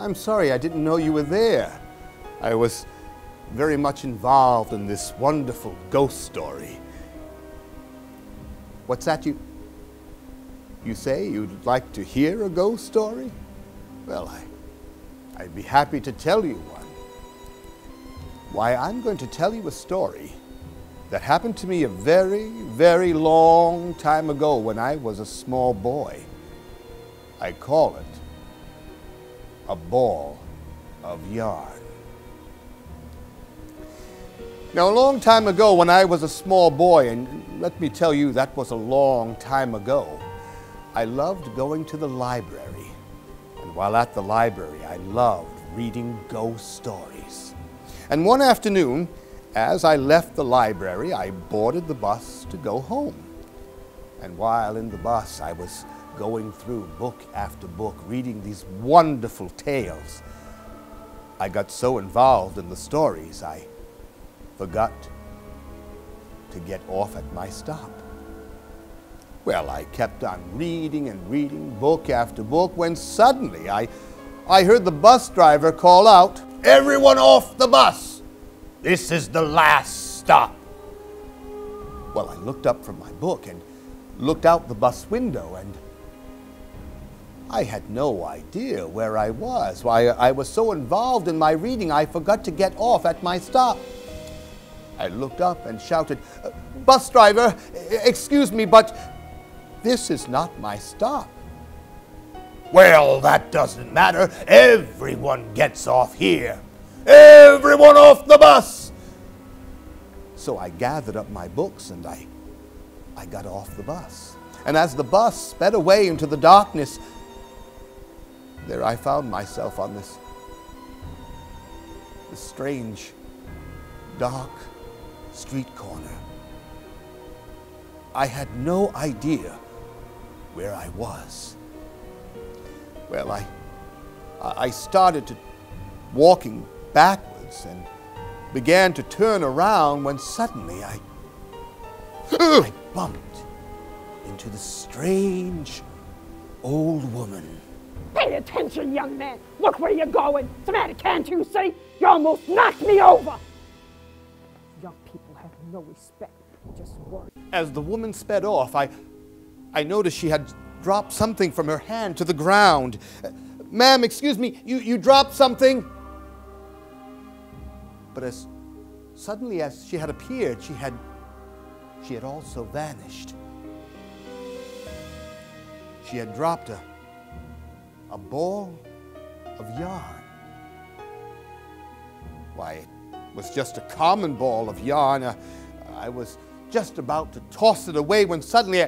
I'm sorry, I didn't know you were there. I was very much involved in this wonderful ghost story. What's that you say? You'd like to hear a ghost story? Well, I'd be happy to tell you one. Why, I'm going to tell you a story that happened to me a very, very long time ago when I was a small boy. I call it a ball of yarn. Now, a long time ago when I was a small boy, and let me tell you, that was a long time ago, I loved going to the library. And while at the library, I loved reading ghost stories. And one afternoon, as I left the library, I boarded the bus to go home. And while in the bus, I was going through book after book, reading these wonderful tales. I got so involved in the stories, I forgot to get off at my stop. Well, I kept on reading and reading book after book when suddenly I heard the bus driver call out, "Everyone off the bus! This is the last stop." Well, I looked up from my book and looked out the bus window, and I had no idea where I was. Why, I was so involved in my reading, I forgot to get off at my stop. I looked up and shouted, "Bus driver, excuse me, but this is not my stop." "Well, that doesn't matter. Everyone gets off here. Everyone off the bus!" So I gathered up my books and I got off the bus. And as the bus sped away into the darkness, there I found myself on this strange, dark street corner. I had no idea where I was. Well, I started to walking backwards and began to turn around when suddenly I bumped into the strange old woman. Pay attention, young man. Look where you're going. What's the matter, can't you see? You almost knocked me over. Young people have no respect. Just worry. As the woman sped off, I noticed she had dropped something from her hand to the ground. "Ma'am, excuse me, you dropped something." But as suddenly as she had appeared, she had also vanished. She had dropped a ball of yarn. Why, it was just a common ball of yarn. I was just about to toss it away when suddenly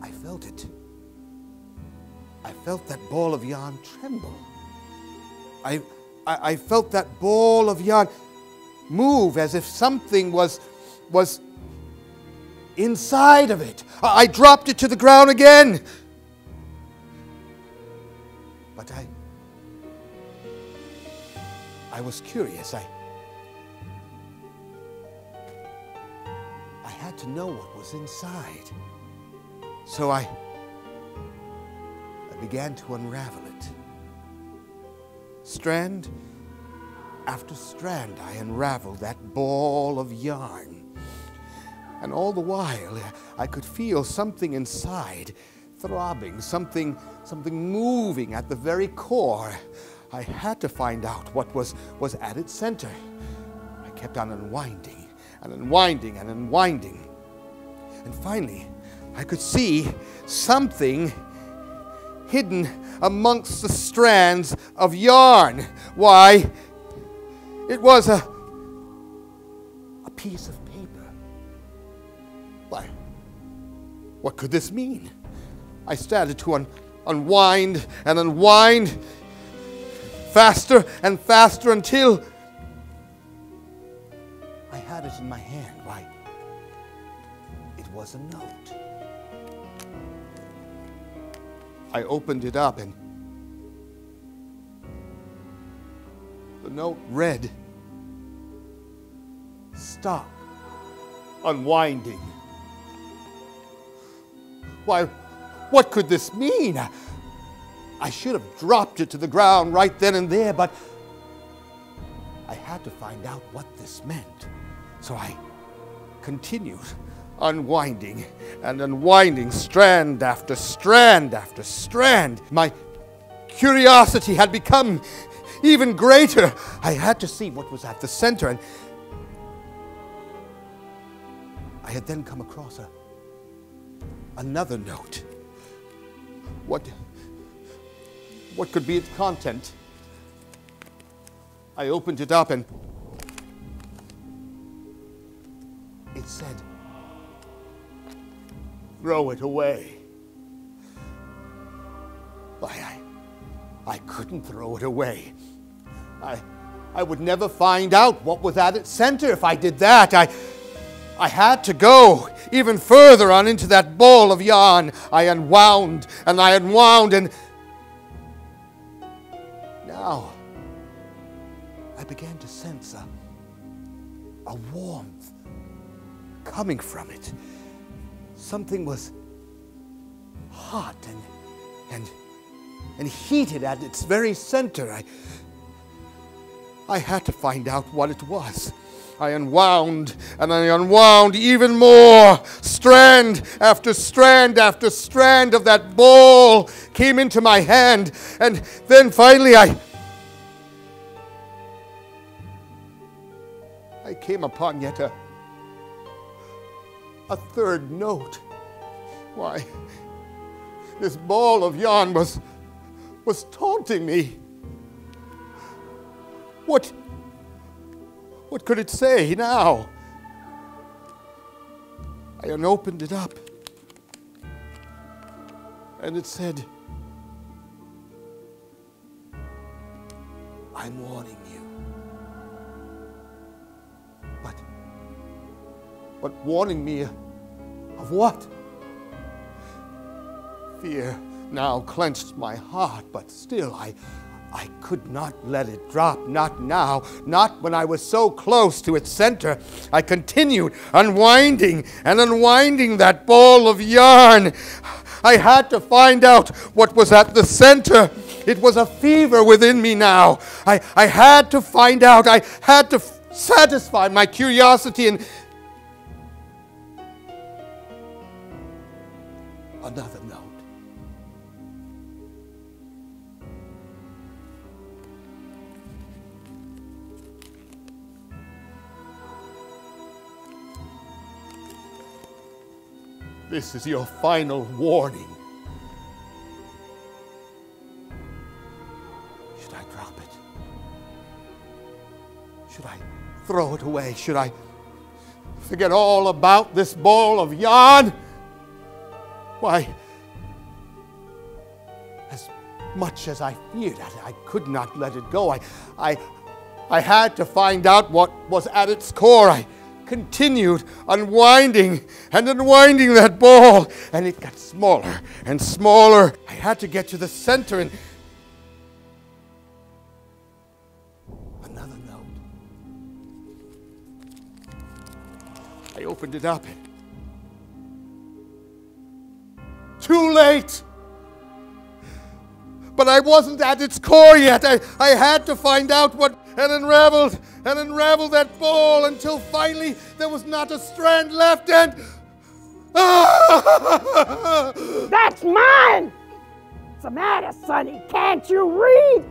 I felt it. I felt that ball of yarn tremble. I felt that ball of yarn move as if something was inside of it. I dropped it to the ground again. But I was curious. I had to know what was inside. So I began to unravel it. Strand after strand, I unraveled that ball of yarn. And all the while, I could feel something inside throbbing, something moving at the very core. I had to find out what was at its center. I kept on unwinding and unwinding and unwinding. And finally, I could see something hidden amongst the strands of yarn. Why, it was a piece of paper. Why, what could this mean? I started to unwind and unwind faster and faster until I had it in my hand. Why, it was a note. I opened it up and the note read, "Stop unwinding." Why, what could this mean? I should have dropped it to the ground right then and there, but I had to find out what this meant. So I continued unwinding and unwinding strand after strand after strand. My curiosity had become even greater. I had to see what was at the center, and I had then come across another note. What could be its content? I opened it up and it said, "Throw it away." I couldn't throw it away. I would never find out what was at its center if I did that. I had to go even further on into that ball of yarn. I unwound and I unwound, and now I began to sense a warmth coming from it. Something was hot and heated at its very center. I had to find out what it was. I unwound and I unwound even more. Strand after strand after strand of that ball came into my hand, and then finally I came upon yet a third note. Why, this ball of yarn was taunting me. What could it say now? I unopened it up, and it said, "I'm warning you." But warning me of what? Fear now clenched my heart, but still I could not let it drop, not now, not when I was so close to its center. I continued unwinding and unwinding that ball of yarn. I had to find out what was at the center. It was a fever within me now. I had to find out. I had to satisfy my curiosity, and another note. This is your final warning. Should I drop it? Should I throw it away? Should I forget all about this ball of yarn? Why, as much as I feared it, I could not let it go. I had to find out what was at its core. I continued unwinding and unwinding that ball, and it got smaller and smaller. I had to get to the center, and another note. I opened it up. Too late! But I wasn't at its core yet. I had to find out what and unraveled that ball until finally there was not a strand left, and That's mine! What's the matter, Sonny? Can't you read?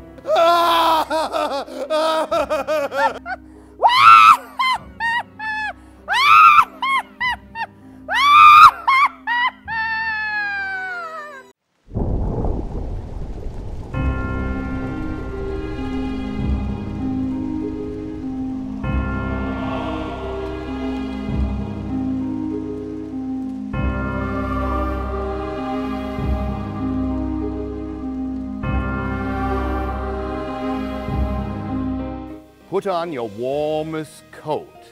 Put on your warmest coat,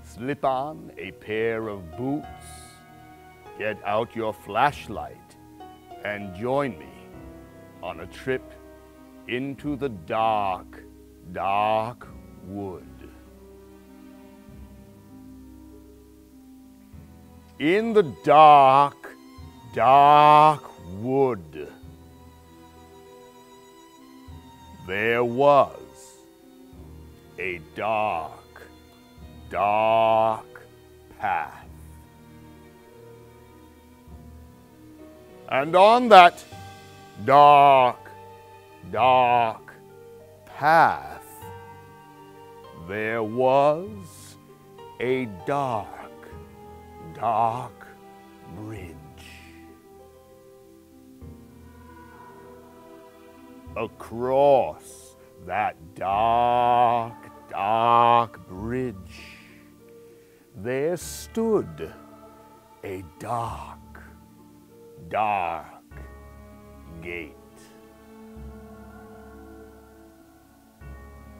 slip on a pair of boots, get out your flashlight, and join me on a trip into the dark, dark wood. In the dark, dark wood, there was a dark, dark path. And on that dark, dark path, there was a dark, dark bridge. Across that dark, dark bridge, there stood a dark, dark gate.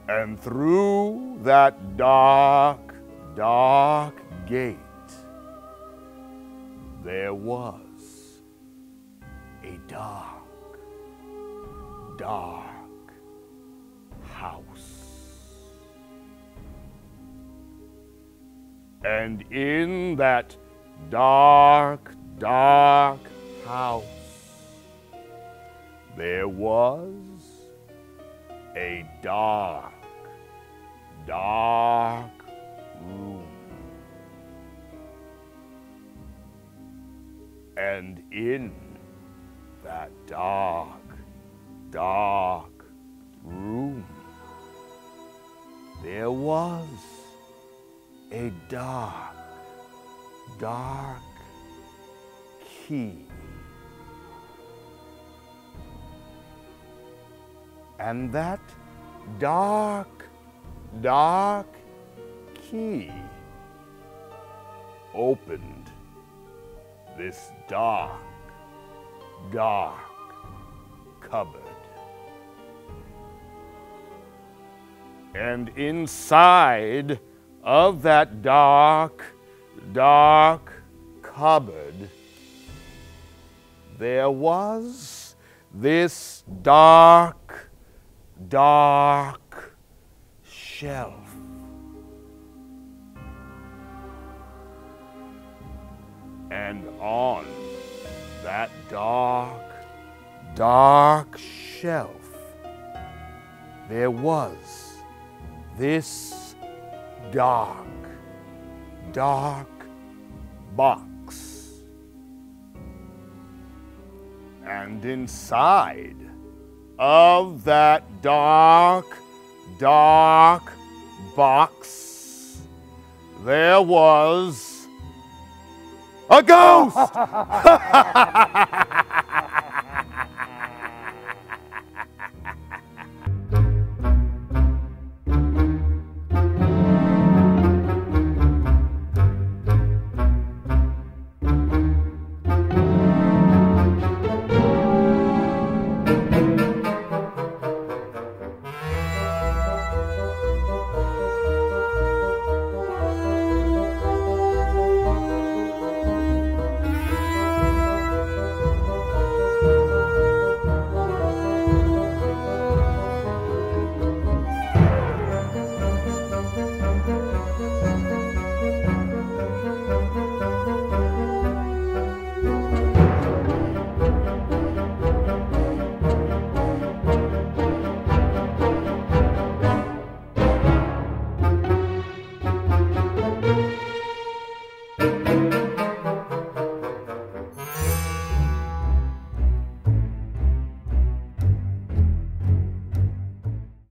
And through that dark, dark gate, there was a dark, dark house. And in that dark, dark house, there was a dark, dark room. And in that dark, dark room, there was a dark, dark key. And that dark, dark key opened this dark, dark cupboard. And inside of that dark, dark cupboard, there was this dark, dark shelf. And on that dark, dark shelf, there was this dark, dark box. And inside of that dark, dark box, there was a ghost!